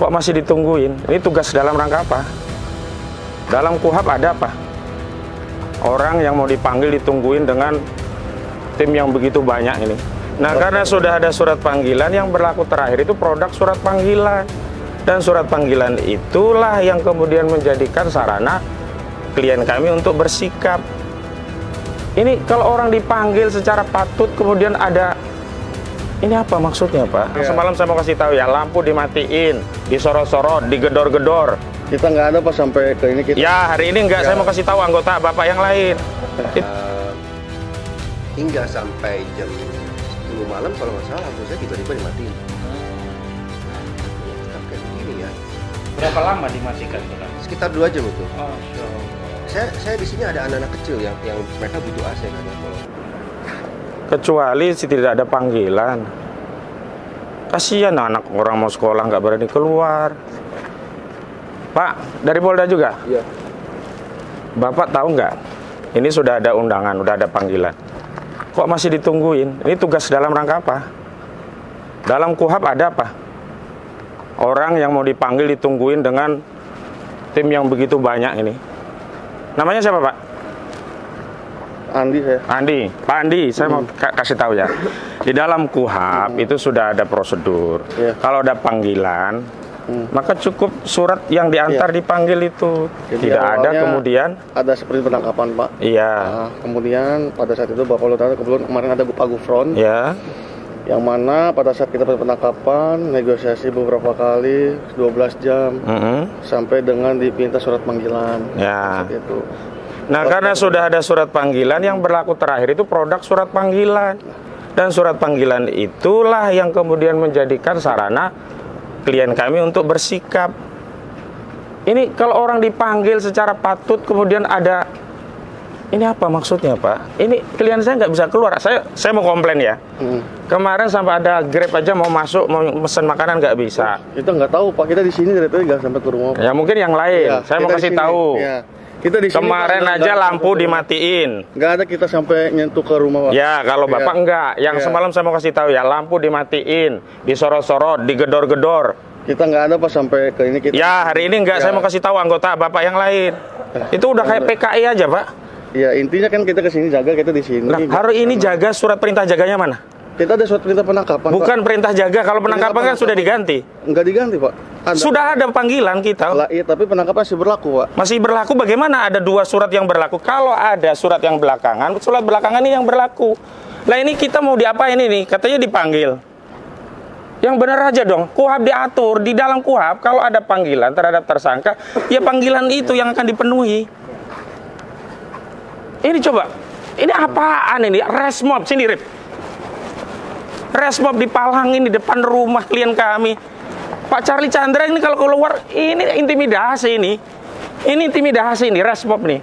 Kok masih ditungguin? Ini tugas dalam rangka apa? Dalam KUHP ada apa? Orang yang mau dipanggil ditungguin dengan tim yang begitu banyak ini. Nah, karena sudah ada surat panggilan, yang berlaku terakhir itu produk surat panggilan. Dan surat panggilan itulah yang kemudian menjadikan sarana klien kami untuk bersikap. Ini kalau orang dipanggil secara patut kemudian ada, ini apa maksudnya, Pak? Ya. Semalam saya mau kasih tahu ya, lampu dimatiin, disorot-sorot, digedor-gedor. Kita nggak ada pas sampai ke ini kita. Ya, hari ini enggak, ya. Saya mau kasih tahu anggota Bapak yang lain. Hingga sampai jam 10 malam kalau nggak salah lampu saya tiba-tiba dimatiin. Ya, kayak begini ya. Berapa lama dimatikan, Saudara? Sekitar 2 jam itu. Oh, saya di sini ada anak-anak kecil yang mereka butuh AC kan ya. Kecuali tidak ada panggilan. Kasihan anak orang mau sekolah nggak berani keluar. Pak, dari Polda juga? Iya. Bapak tahu nggak? Ini sudah ada undangan, sudah ada panggilan. Kok masih ditungguin? Ini tugas dalam rangka apa? Dalam KUHP ada apa? Orang yang mau dipanggil ditungguin dengan tim yang begitu banyak ini. Namanya siapa, Pak? Andi saya. Andi, Pak Andi, saya mau kasih tahu ya. Di dalam KUHP itu sudah ada prosedur. Kalau ada panggilan, maka cukup surat yang diantar dipanggil itu. Jadi tidak ada kemudian ada seperti penangkapan, Pak. Iya. Nah, kemudian pada saat itu Bapak Lutar kebetulan kemarin ada Pak Gufron. Ya. Yang mana pada saat kita penangkapan negosiasi beberapa kali 12 jam sampai dengan dipinta surat panggilan. Ya. Saat itu. Nah, karena sudah ada surat panggilan, yang berlaku terakhir itu produk surat panggilan. Dan surat panggilan itulah yang kemudian menjadikan sarana klien kami untuk bersikap. Ini kalau orang dipanggil secara patut kemudian ada, ini apa maksudnya, Pak? Ini klien saya nggak bisa keluar. Saya mau komplain ya. Kemarin sampai ada Grab aja mau masuk, mau mesen makanan nggak bisa. Kita nggak tahu, Pak. Kita di sini dari tadi nggak sampai ke rumah, Pak. Ya mungkin yang lain. Ya, saya mau kasih tahu. Ya. Kita di sini, kemarin Pak, aja lampu dimatiin. Nggak ada kita sampai nyentuh ke rumah, Pak. Ya, kalau Bapak enggak. Yang semalam saya mau kasih tahu ya, lampu dimatiin, disorot-sorot, digedor-gedor. Kita nggak ada pas sampai ke ini kita. Ya, hari ini enggak, saya mau kasih tahu anggota Bapak yang lain. Itu udah kayak PKI aja, Pak. Ya, intinya kan kita ke sini jaga, kita di sini. Nah, hari ini jaga, surat perintah jaganya mana? Kita ada surat perintah penangkapan, bukan Pak. Perintah jaga. Kalau penangkapan kan sudah diganti. Enggak diganti, Pak. Sudah ada panggilan kita. Lah, iya, tapi penangkapan masih berlaku, Pak. Masih berlaku. Bagaimana ada 2 surat yang berlaku? Kalau ada surat yang belakangan, surat belakangan ini yang berlaku. Lah, ini kita mau diapain ini? Katanya dipanggil. Yang benar aja dong. KUHP diatur. Di dalam KUHP kalau ada panggilan terhadap tersangka, ya panggilan itu yang akan dipenuhi. Ini coba. Ini apaan ini? Resmob. Sini, Rip. Resmob dipalangin di depan rumah klien kami. Pak Charlie Chandra ini kalau keluar, ini intimidasi ini. Ini intimidasi ini, resmob nih.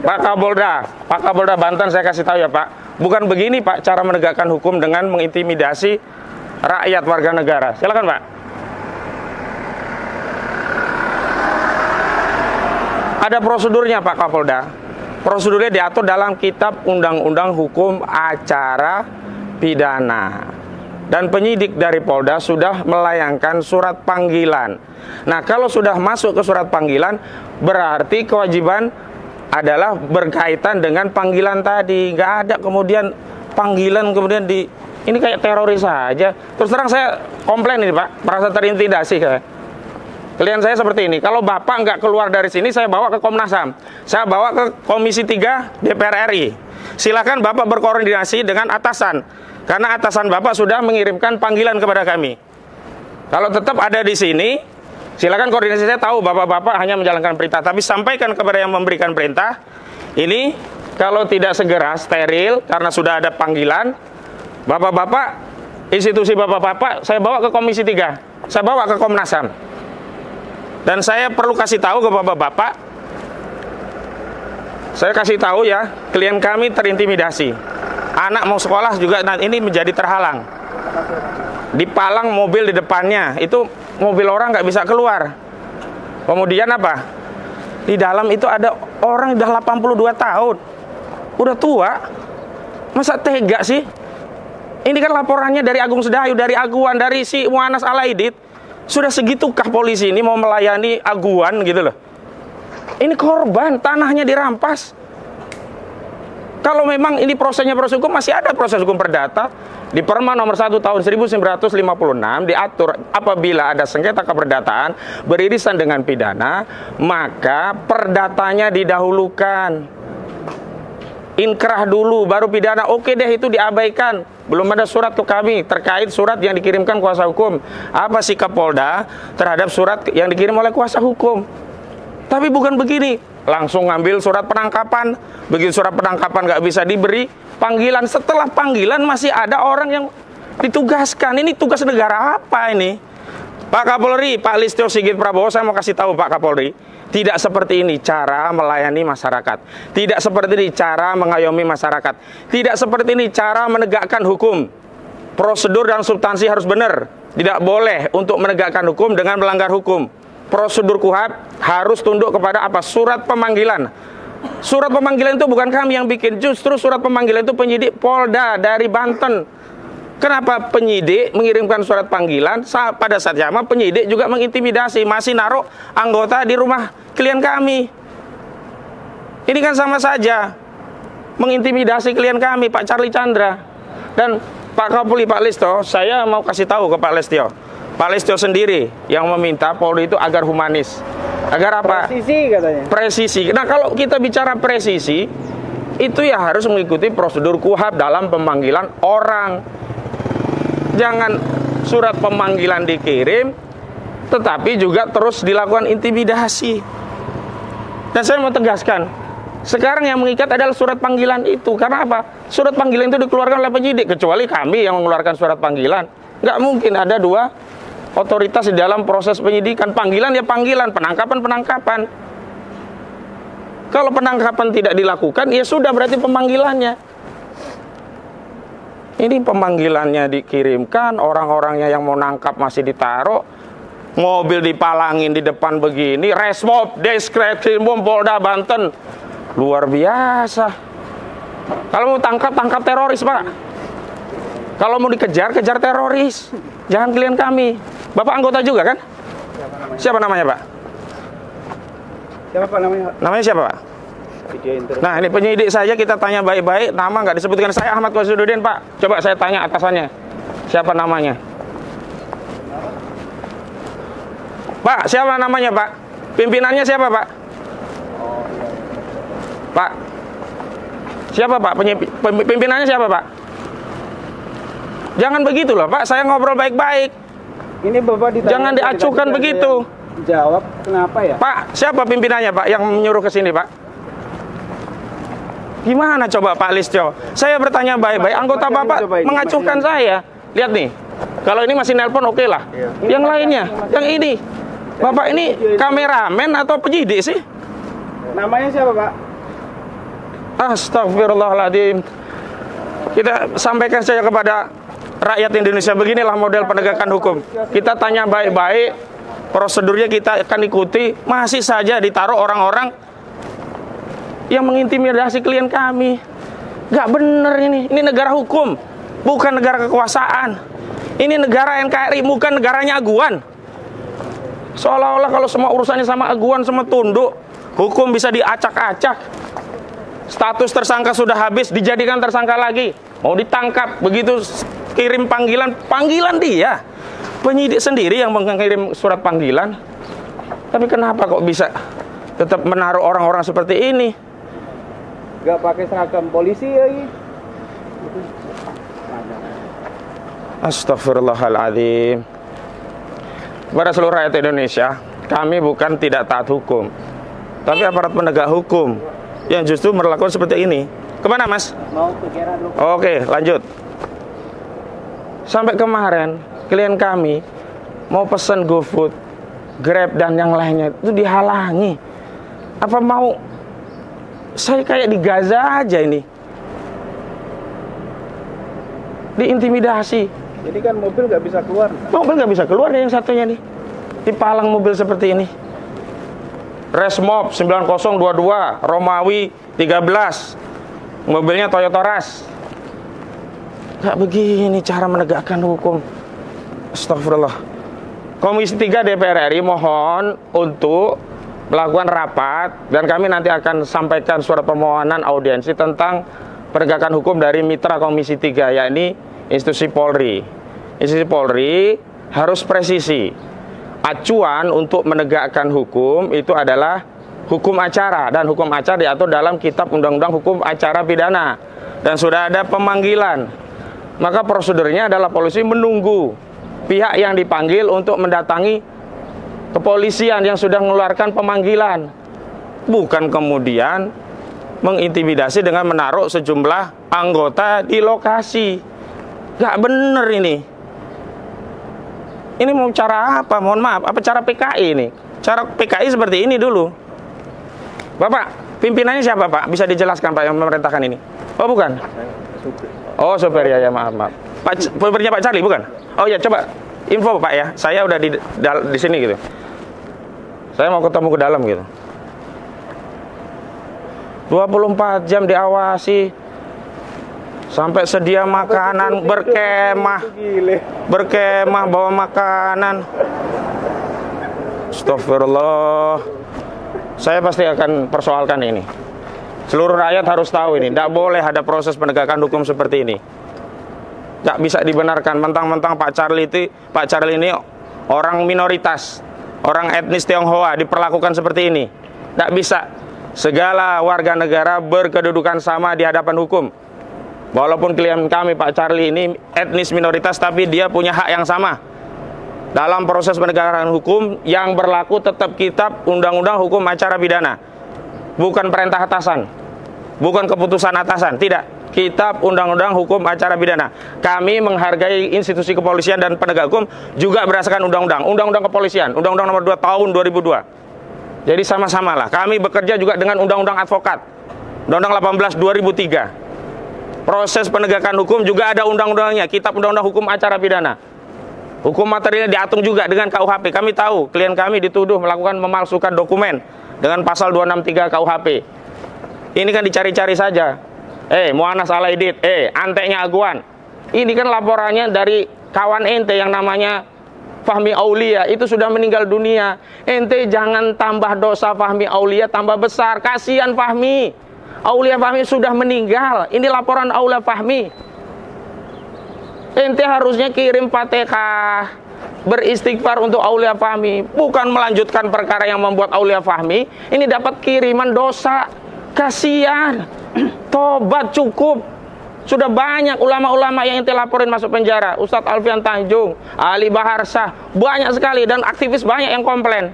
Pak Kapolda Banten, saya kasih tahu ya, Pak. Bukan begini, Pak, cara menegakkan hukum dengan mengintimidasi rakyat warga negara. Silakan, Pak. Ada prosedurnya, Pak Kapolda. Prosedurnya diatur dalam Kitab Undang-Undang Hukum Acara Pidana. Dan penyidik dari Polda sudah melayangkan surat panggilan. Nah, kalau sudah masuk ke surat panggilan, berarti kewajiban adalah berkaitan dengan panggilan tadi. Nggak ada kemudian panggilan kemudian ini kayak teroris saja. Terus terang saya komplain ini, Pak, merasa terintimidasi saya. Klien saya seperti ini. Kalau Bapak nggak keluar dari sini, saya bawa ke Komnas HAM. Saya bawa ke Komisi 3 DPR RI. Silakan Bapak berkoordinasi dengan atasan. Karena atasan Bapak sudah mengirimkan panggilan kepada kami. Kalau tetap ada di sini, silakan koordinasi. Saya tahu Bapak-Bapak hanya menjalankan perintah, tapi sampaikan kepada yang memberikan perintah. Ini kalau tidak segera steril karena sudah ada panggilan, Bapak-Bapak, institusi Bapak-Bapak, saya bawa ke Komisi 3. Saya bawa ke Komnas HAM. Dan saya perlu kasih tahu ke Bapak-Bapak, saya kasih tahu ya, klien kami terintimidasi. Anak mau sekolah juga, nah ini menjadi terhalang. Dipalang mobil di depannya, itu mobil orang nggak bisa keluar. Kemudian apa? Di dalam itu ada orang udah 82 tahun, udah tua. Masa tega sih? Ini kan laporannya dari Agung Sedayu, dari Aguan, dari si Muanas Alaidit. Sudah segitukah polisi ini mau melayani aguan gitu loh? Ini korban, tanahnya dirampas. Kalau memang ini prosesnya proses hukum, masih ada proses hukum perdata. Di Perma nomor 1 tahun 1956 diatur apabila ada sengketa keperdataan beririsan dengan pidana, maka perdatanya didahulukan. Inkrah dulu, baru pidana. Oke deh, itu diabaikan. Belum ada surat ke kami terkait surat yang dikirimkan kuasa hukum. Apa sikap Polda terhadap surat yang dikirim oleh kuasa hukum? Tapi bukan begini. Langsung ngambil surat penangkapan. Begitu surat penangkapan nggak bisa diberi, panggilan. Setelah panggilan masih ada orang yang ditugaskan. Ini tugas negara apa ini? Pak Kapolri, Pak Listio Sigit Prabowo, saya mau kasih tahu Pak Kapolri. Tidak seperti ini cara melayani masyarakat. Tidak seperti ini cara mengayomi masyarakat. Tidak seperti ini cara menegakkan hukum. Prosedur dan substansi harus benar. Tidak boleh untuk menegakkan hukum dengan melanggar hukum. Prosedur KUHP harus tunduk kepada apa? Surat pemanggilan. Surat pemanggilan itu bukan kami yang bikin. Justru surat pemanggilan itu penyidik Polda dari Banten. Kenapa penyidik mengirimkan surat panggilan? Pada saat yang sama penyidik juga mengintimidasi, masih naruh anggota di rumah klien kami. Ini kan sama saja mengintimidasi klien kami, Pak Charlie Chandra. Dan Pak Kapolri, Pak Listio, saya mau kasih tahu ke Pak Listio. Pak Listio sendiri yang meminta Polri itu agar humanis. Agar apa? Presisi katanya. Presisi. Nah, kalau kita bicara presisi, itu ya harus mengikuti prosedur KUHP dalam pemanggilan orang. Jangan surat pemanggilan dikirim, tetapi juga terus dilakukan intimidasi. Dan saya mau tegaskan, sekarang yang mengikat adalah surat panggilan itu. Karena apa? Surat panggilan itu dikeluarkan oleh penyidik, kecuali kami yang mengeluarkan surat panggilan. Nggak mungkin ada dua otoritas di dalam proses penyidikan. Panggilan ya panggilan, penangkapan penangkapan. Kalau penangkapan tidak dilakukan, ya sudah berarti pemanggilannya. Ini pemanggilannya dikirimkan, orang-orangnya yang mau nangkap masih ditaruh, mobil dipalangin di depan begini, Resmob, Deskrimum Polda Banten, luar biasa. Kalau mau tangkap teroris, Pak. Kalau mau dikejar, kejar teroris. Jangan klien kami. Bapak anggota juga kan? Siapa namanya, Pak? Siapa Pak namanya? Namanya siapa, Pak? Nah, ini penyidik saja kita tanya baik-baik, nama nggak disebutkan. Saya Ahmad Qasududin, Pak. Coba saya tanya atasannya, siapa namanya? Pak, siapa namanya, Pak? Pimpinannya siapa, Pak? Pak, siapa, Pak? Pimpinannya siapa, Pak? Jangan begitu loh, Pak. Saya ngobrol baik-baik. Ini Bapak ditanya. Jangan diacukan begitu. Jawab, kenapa ya? Pak, siapa pimpinannya, Pak, yang menyuruh ke sini, Pak? Gimana coba Pak Listio? Saya bertanya baik-baik, anggota Bapak mengacuhkan saya. Lihat nih, kalau ini masih nelpon oke lah. Yang lainnya, yang ini. Bapak ini kameramen atau penyidik sih? Namanya siapa, Pak? Astagfirullahaladzim. Kita sampaikan saja kepada rakyat Indonesia, beginilah model penegakan hukum. Kita tanya baik-baik, prosedurnya kita akan ikuti. Masih saja ditaruh orang-orang yang mengintimidasi klien kami. Gak bener ini. Ini negara hukum, bukan negara kekuasaan. Ini negara NKRI, bukan negaranya aguan. Seolah-olah kalau semua urusannya sama aguan, semua tunduk. Hukum bisa diacak-acak. Status tersangka sudah habis, dijadikan tersangka lagi. Mau ditangkap, begitu kirim panggilan dia. Penyidik sendiri yang mengirim surat panggilan. Tapi kenapa kok bisa tetap menaruh orang-orang seperti ini? Gak pakai seragam polisi lagi. Astagfirullahaladzim. Kepada seluruh rakyat Indonesia, kami bukan tidak taat hukum, tapi aparat penegak hukum yang justru melakukan seperti ini. Kemana, Mas? Mau ke Kera dulu. Oke, lanjut. Sampai kemarin, klien kami mau pesen GoFood, Grab, dan yang lainnya itu dihalangi. Apa mau saya kayak di Gaza aja ini? Diintimidasi. Jadi kan mobil nggak bisa keluar. Mobil nggak bisa keluar yang satunya nih. Dipalang mobil seperti ini. Resmob 9022, Romawi 13. Mobilnya Toyota Rush. Nggak begini cara menegakkan hukum. Astagfirullah. Komisi 3 DPR RI mohon untuk melakukan rapat dan kami nanti akan sampaikan surat permohonan audiensi tentang penegakan hukum dari mitra Komisi 3, yakni institusi Polri. Institusi Polri harus presisi. Acuan untuk menegakkan hukum itu adalah hukum acara, dan hukum acara diatur dalam Kitab Undang-Undang Hukum Acara Pidana, dan sudah ada pemanggilan. Maka prosedurnya adalah polisi menunggu pihak yang dipanggil untuk mendatangi kepolisian yang sudah mengeluarkan pemanggilan, bukan kemudian mengintimidasi dengan menaruh sejumlah anggota di lokasi. Gak bener ini. Ini mau cara apa? Mohon maaf, apa cara PKI ini? Cara PKI seperti ini dulu. Bapak, pimpinannya siapa Pak? Bisa dijelaskan Pak yang memerintahkan ini? Oh bukan? Oh sopir ya, maaf. Sopirnya Pak Charlie bukan? Oh ya, coba info Pak ya. Saya udah di sini gitu. Saya mau ketemu ke dalam gitu. 24 jam diawasi. Sampai sedia makanan, berkemah bawa makanan. Astagfirullah. Saya pasti akan persoalkan ini. Seluruh rakyat harus tahu ini. Tidak boleh ada proses penegakan hukum seperti ini. Tidak bisa dibenarkan. Mentang-mentang Pak Charlie ini orang minoritas, orang etnis Tionghoa diperlakukan seperti ini. Tidak bisa. Segala warga negara berkedudukan sama di hadapan hukum. Walaupun klien kami Pak Charlie ini etnis minoritas, tapi dia punya hak yang sama. Dalam proses penegakan hukum yang berlaku tetap Kitab Undang-Undang Hukum Acara Pidana. Bukan perintah atasan, bukan keputusan atasan, tidak. Kitab Undang-Undang Hukum Acara Pidana. Kami menghargai institusi kepolisian dan penegak hukum juga berdasarkan Undang-Undang Kepolisian, Undang-Undang Nomor 2 Tahun 2002. Jadi sama-sama lah. Kami bekerja juga dengan Undang-Undang Advokat, Undang-Undang 18 2003. Proses penegakan hukum juga ada undang-undangnya, Kitab Undang-Undang Hukum Acara Pidana. Hukum materialnya diatur juga dengan KUHP. Kami tahu klien kami dituduh melakukan memalsukan dokumen dengan pasal 263 KUHP. Ini kan dicari-cari saja. Muanas Alaidit, anteknya Aguan. Ini kan laporannya dari kawan ente yang namanya Fahmi Aulia, itu sudah meninggal dunia. Ente jangan tambah dosa Fahmi Aulia tambah besar. Kasihan Fahmi. Aulia Fahmi sudah meninggal. Ini laporan Aulia Fahmi. Ente harusnya kirim Fatihah, beristighfar untuk Aulia Fahmi, bukan melanjutkan perkara yang membuat Aulia Fahmi ini dapat kiriman dosa. Kasihan. Tobat cukup. Sudah banyak ulama-ulama yang ente laporin masuk penjara. Ustadz Alfian Tanjung, Ali Baharsah, banyak sekali, dan aktivis banyak yang komplain.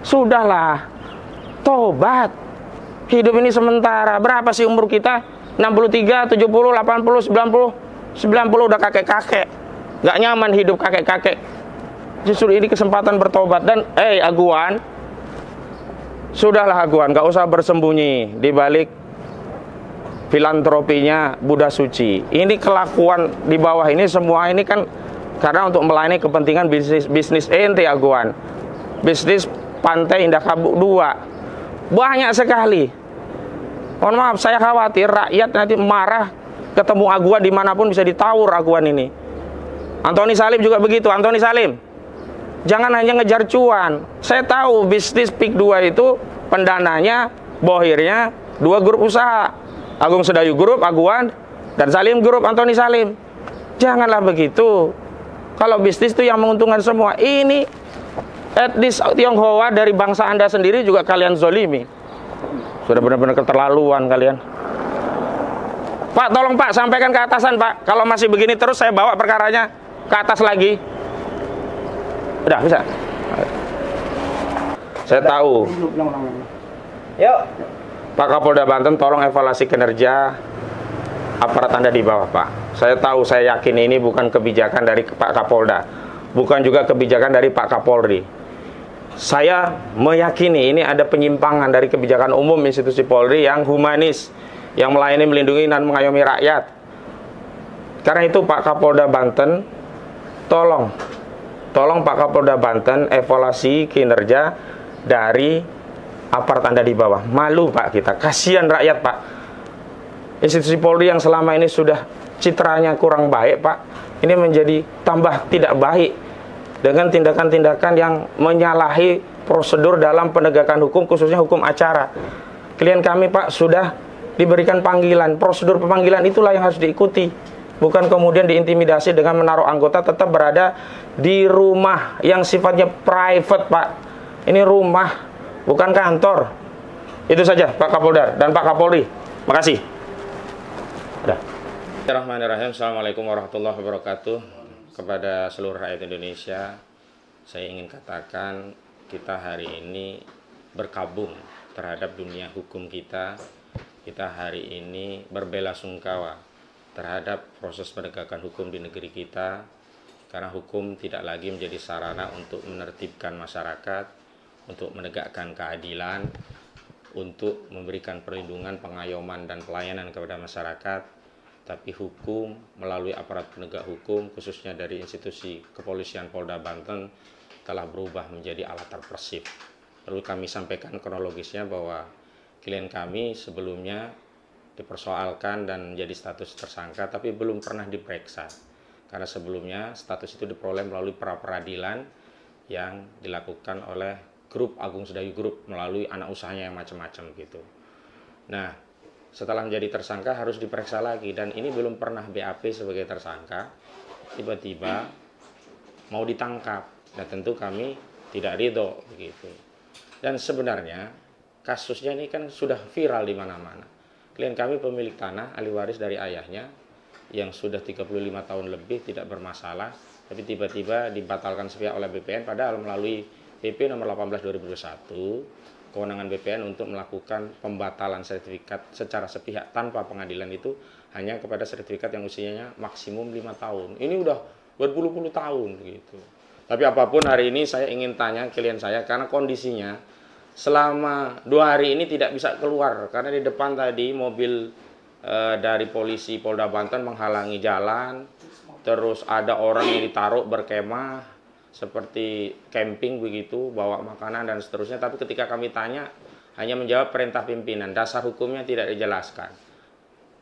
Sudahlah. Tobat. Hidup ini sementara. Berapa sih umur kita? 63, 70, 80, 90. 90 udah kakek-kakek. Gak nyaman hidup kakek-kakek. Justru ini kesempatan bertobat. Dan Aguan, sudahlah Aguan, gak usah bersembunyi di balik filantropinya Buddha Suci. Ini kelakuan di bawah ini semua ini kan karena untuk melayani kepentingan bisnis ente Aguan. Bisnis Pantai Indah Kabuk 2. Banyak sekali. Mohon maaf, saya khawatir rakyat nanti marah ketemu Aguan dimanapun bisa ditawur Aguan ini. Antoni Salim juga begitu. Antoni Salim, jangan hanya ngejar cuan. Saya tahu bisnis PIK 2 itu pendananya, bohirnya 2 grup usaha. Agung Sedayu Group, Aguan, dan Salim Group, Antoni Salim. Janganlah begitu. Kalau bisnis itu yang menguntungkan semua. Ini etnis Tionghoa dari bangsa Anda sendiri juga kalian zolimi. Sudah benar-benar keterlaluan kalian. Pak, tolong Pak, sampaikan ke atasan Pak. Kalau masih begini terus saya bawa perkaranya ke atas lagi. Udah, bisa. Saya tahu. Yuk. Pak Kapolda Banten, tolong evaluasi kinerja aparat Anda di bawah Pak. Saya tahu, saya yakin ini bukan kebijakan dari Pak Kapolda, bukan juga kebijakan dari Pak Kapolri. Saya meyakini ini ada penyimpangan dari kebijakan umum institusi Polri yang humanis, yang melayani, melindungi, dan mengayomi rakyat. Karena itu Pak Kapolda Banten, tolong Pak Kapolda Banten evaluasi kinerja dari aparat Anda di bawah. Malu Pak kita, kasihan rakyat Pak. Institusi Polri yang selama ini sudah citranya kurang baik Pak, ini menjadi tambah tidak baik. dengan tindakan-tindakan yang menyalahi prosedur dalam penegakan hukum, khususnya hukum acara. Klien kami, Pak, sudah diberikan panggilan. Prosedur pemanggilan itulah yang harus diikuti. Bukan kemudian diintimidasi dengan menaruh anggota tetap berada di rumah yang sifatnya private, Pak. Ini rumah, bukan kantor. Itu saja, Pak Kapolda dan Pak Kapolri. Makasih. Udah. Bismillahirrahmanirrahim. Assalamualaikum warahmatullahi wabarakatuh. Kepada seluruh rakyat Indonesia, saya ingin katakan kita hari ini berkabung terhadap dunia hukum kita. Kita hari ini berbelasungkawa terhadap proses penegakan hukum di negeri kita, karena hukum tidak lagi menjadi sarana untuk menertibkan masyarakat, untuk menegakkan keadilan, untuk memberikan perlindungan, pengayoman, dan pelayanan kepada masyarakat. Tapi hukum melalui aparat penegak hukum, khususnya dari institusi kepolisian Polda Banten, telah berubah menjadi alat represif. Perlu kami sampaikan kronologisnya bahwa klien kami sebelumnya dipersoalkan dan menjadi status tersangka, tapi belum pernah diperiksa. Karena sebelumnya status itu diperoleh melalui pra-peradilan yang dilakukan oleh grup Agung Sedayu Group melalui anak usahanya yang macam-macam gitu. Nah, setelah menjadi tersangka harus diperiksa lagi, dan ini belum pernah BAP sebagai tersangka, tiba-tiba mau ditangkap, dan tentu kami tidak ridho begitu. Dan sebenarnya kasusnya ini kan sudah viral di mana-mana. Klien kami pemilik tanah, ahli waris dari ayahnya yang sudah 35 tahun lebih tidak bermasalah, tapi tiba-tiba dibatalkan sepihak oleh BPN, padahal melalui PP nomor 18 2021 kewenangan BPN untuk melakukan pembatalan sertifikat secara sepihak tanpa pengadilan itu hanya kepada sertifikat yang usianya maksimum 5 tahun. Ini udah berpuluh-puluh tahun gitu. Tapi apapun, hari ini saya ingin tanya klien saya, karena kondisinya selama 2 hari ini tidak bisa keluar karena di depan tadi mobil dari polisi Polda Banten menghalangi jalan, terus ada orang yang ditaruh berkemah seperti camping begitu, bawa makanan dan seterusnya. Tapi ketika kami tanya, hanya menjawab perintah pimpinan, dasar hukumnya tidak dijelaskan.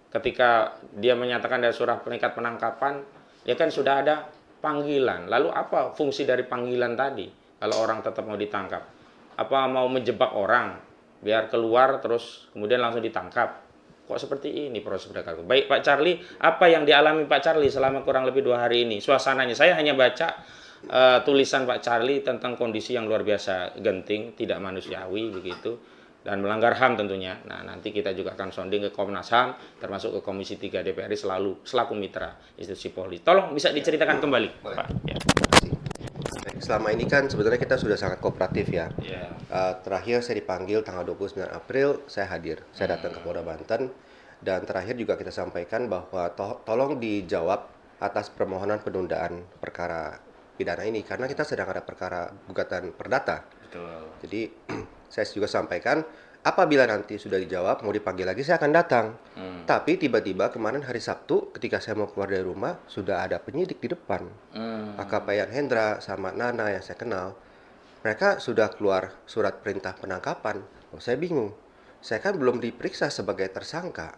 Ketika dia menyatakan dari surat pengikat penangkapan, ya kan sudah ada panggilan. Lalu apa fungsi dari panggilan tadi kalau orang tetap mau ditangkap? Apa mau menjebak orang biar keluar terus kemudian langsung ditangkap? Kok seperti ini proses penegakan? Baik Pak Charlie, apa yang dialami Pak Charlie selama kurang lebih 2 hari ini? Suasananya, saya hanya baca tulisan Pak Charlie tentang kondisi yang luar biasa genting, tidak manusiawi begitu, dan melanggar HAM tentunya. Nah, nanti kita juga akan sounding ke Komnas HAM, termasuk ke Komisi 3 DPR selaku mitra institusi Polri. Tolong bisa diceritakan kembali, Boleh. Pak. Ya. Selama ini kan sebenarnya kita sudah sangat kooperatif ya. Terakhir saya dipanggil tanggal 29 April, saya hadir. Saya datang ke Polda Banten, dan terakhir juga kita sampaikan bahwa tolong dijawab atas permohonan penundaan perkara pidana ini, karena kita sedang ada perkara gugatan perdata. Betul. Jadi saya juga sampaikan, apabila nanti sudah dijawab mau dipanggil lagi, saya akan datang. Tapi tiba-tiba kemarin hari Sabtu ketika saya mau keluar dari rumah, sudah ada penyidik di depan. AKP Yan Hendra sama Nana yang saya kenal, mereka sudah keluar surat perintah penangkapan. Oh, saya bingung, saya kan belum diperiksa sebagai tersangka,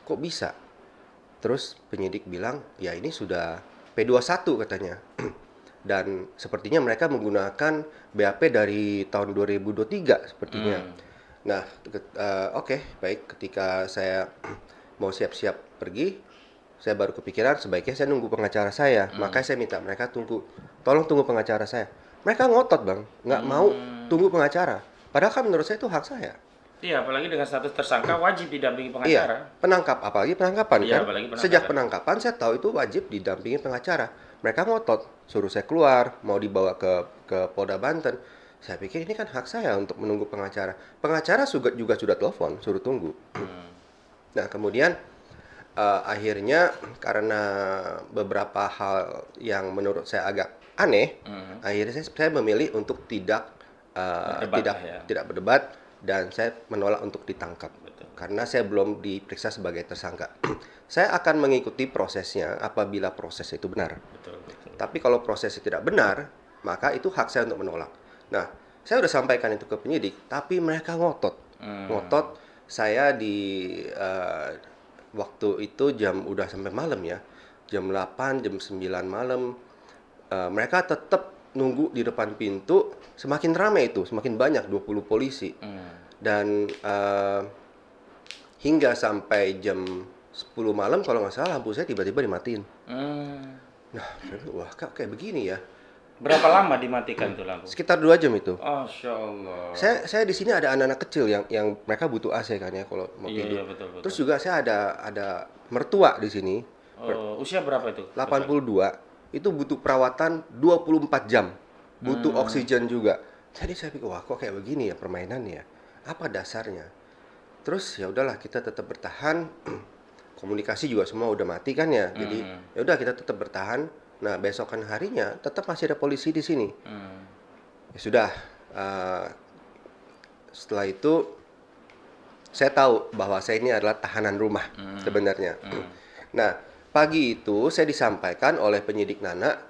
kok bisa? Terus penyidik bilang, ya ini sudah P21 katanya. Dan sepertinya mereka menggunakan BAP dari tahun 2023 sepertinya. Nah, oke, baik. Ketika saya mau siap-siap pergi, saya baru kepikiran sebaiknya saya nunggu pengacara saya. Makanya saya minta mereka tolong tunggu pengacara saya. Mereka ngotot Bang, nggak mau tunggu pengacara. Padahal kan menurut saya itu hak saya. Iya, apalagi dengan status tersangka wajib didampingi Iya, pengacara. apalagi penangkapan Iya, kan. apalagi penangkapan. Sejak penangkapan saya tahu itu wajib didampingi pengacara. Mereka ngotot, suruh saya keluar, mau dibawa ke Polda Banten. Saya pikir ini kan hak saya untuk menunggu pengacara. Pengacara juga sudah telepon, suruh tunggu. Nah, kemudian akhirnya karena beberapa hal yang menurut saya agak aneh, akhirnya saya memilih untuk tidak berdebat, dan saya menolak untuk ditangkap. Karena saya belum diperiksa sebagai tersangka. Saya akan mengikuti prosesnya apabila proses itu benar. Tapi kalau prosesnya tidak benar, maka itu hak saya untuk menolak. Nah, saya sudah sampaikan itu ke penyidik, tapi mereka ngotot. Ngotot, saya di waktu itu udah sampai malam ya. Jam 8, jam 9 malam, mereka tetap nunggu di depan pintu, semakin ramai itu, semakin banyak 20 polisi. Dan hingga sampai jam 10 malam kalau nggak salah lampu saya tiba-tiba dimatiin. Nah, wah kak kayak begini ya. Berapa lama dimatikan tuh lampu? Sekitar 2 jam itu. Masya Allah. Saya di sini ada anak-anak kecil yang mereka butuh AC kan ya kalau mau tidur. Iya, betul. Terus juga saya ada mertua di sini. Usia berapa itu? 82. Itu butuh perawatan 24 jam. Butuh oksigen juga. Jadi saya pikir, wah kok kayak begini ya permainannya. Apa dasarnya? Terus ya udahlah kita tetap bertahan. Komunikasi juga semua udah mati kan ya. Jadi ya udah kita tetap bertahan. Nah, besokan harinya tetap masih ada polisi di sini. Ya sudah. Setelah itu saya tahu bahwa saya ini adalah tahanan rumah sebenarnya. Nah, pagi itu saya disampaikan oleh penyidik Nana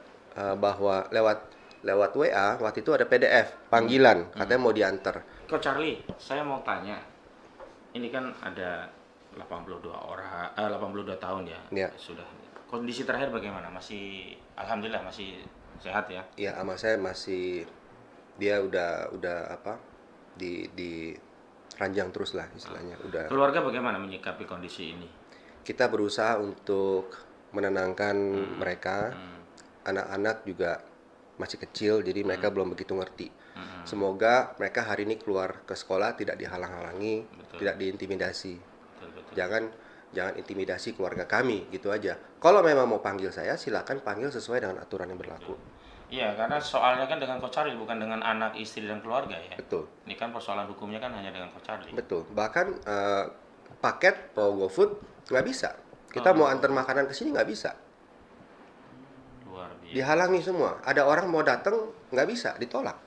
bahwa lewat WA waktu itu ada PDF panggilan katanya mau diantar. Kok Charlie, saya mau tanya. Ini kan ada 82 tahun ya. Ya. Sudah. Kondisi terakhir bagaimana? Masih alhamdulillah masih sehat ya? Iya, sama saya masih dia udah apa? di ranjang terus lah istilahnya. Udah. Keluarga bagaimana menyikapi kondisi ini? Kita berusaha untuk menenangkan mereka. Anak-anak juga masih kecil jadi mereka belum begitu ngerti. Semoga mereka hari ini keluar ke sekolah tidak dihalang-halangi, tidak diintimidasi. Jangan intimidasi keluarga kami gitu aja. Kalau memang mau panggil saya silakan panggil sesuai dengan aturan yang berlaku. Iya, karena soalnya kan dengan Coach Charlie bukan dengan anak, istri dan keluarga ya. Betul. Ini kan persoalan hukumnya kan hanya dengan Coach Charlie. Betul. Bahkan paket mau GoFood nggak bisa. Kita mau antar makanan ke sini nggak bisa. Luar biasa. Dihalangi semua. Ada orang mau datang nggak bisa, ditolak.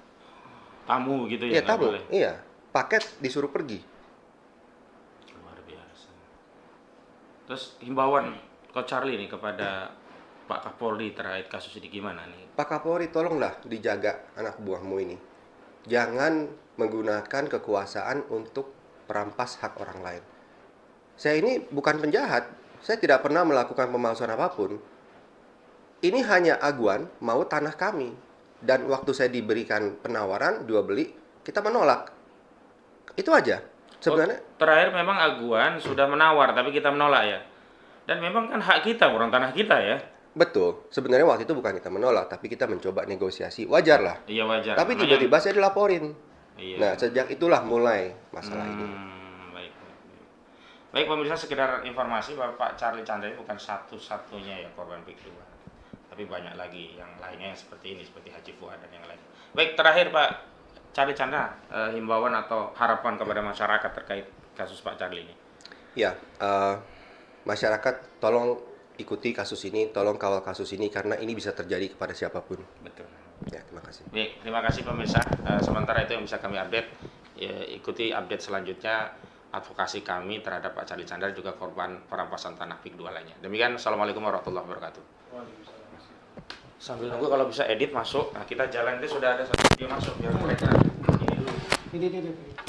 Tamu gitu ya? Iya, nggak tamu. boleh. Iya. Paket disuruh pergi. Luar biasa. Terus himbauan Coach Charlie nih kepada Pak Kapolri terkait kasus ini gimana nih? Pak Kapolri tolonglah dijaga anak buahmu ini. Jangan menggunakan kekuasaan untuk perampas hak orang lain. Saya ini bukan penjahat. Saya tidak pernah melakukan pemalsuan apapun. Ini hanya aguan mau tanah kami. Dan waktu saya diberikan penawaran jual beli, kita menolak. Itu aja. Sebenarnya Terakhir memang aguan sudah menawar tapi kita menolak ya. Dan memang kan hak kita, orang tanah kita ya. betul. Sebenarnya waktu itu bukan kita menolak, tapi kita mencoba negosiasi. Wajar lah. Iya wajar. Tapi Makanya- tiba-tiba saya dilaporin. Iya. Nah, sejak itulah mulai masalah ini. Baik. Baik pemirsa, sekedar informasi bahwa Pak Charlie Chandra ini bukan satu-satunya ya korban PIK 2. Tapi banyak lagi yang lainnya yang seperti ini, seperti Haji Fuad dan yang lain. Baik, terakhir Pak Charlie Chandra, himbauan atau harapan kepada masyarakat terkait kasus Pak Charlie ini. Ya, masyarakat tolong ikuti kasus ini, tolong kawal kasus ini karena ini bisa terjadi kepada siapapun. Betul. Ya, terima kasih. Baik, terima kasih pemirsa. Sementara itu yang bisa kami update, ya, ikuti update selanjutnya advokasi kami terhadap Pak Charlie Chandra juga korban perampasan tanah PIK 2 lainnya. Demikian, Assalamualaikum warahmatullahi wabarakatuh. Sambil nunggu kalau bisa edit masuk, nah kita jalan itu sudah ada satu video masuk biar mereka ini dulu. Ini.